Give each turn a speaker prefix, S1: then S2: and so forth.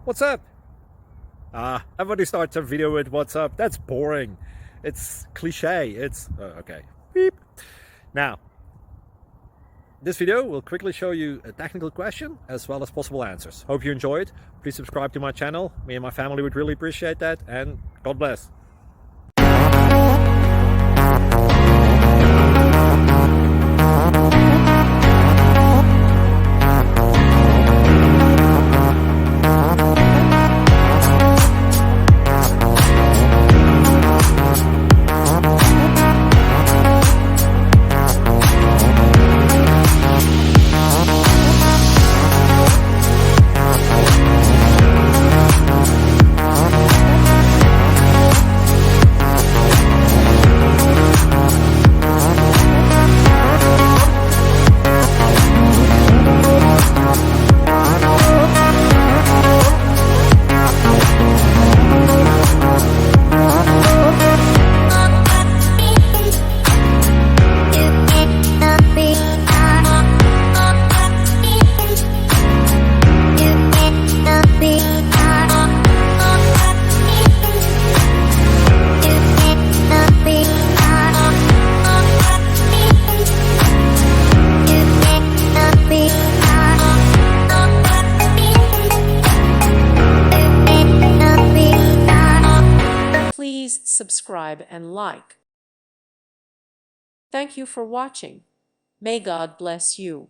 S1: What's up? Everybody starts a video with what's up. That's boring. It's cliche. It's okay. Beep. Now, this video will quickly show you a technical question as well as possible answers. Hope you enjoy it. Please subscribe to my channel. Me and my family would really appreciate that, and God bless.
S2: Please subscribe and like. Thank you for watching. May God bless you.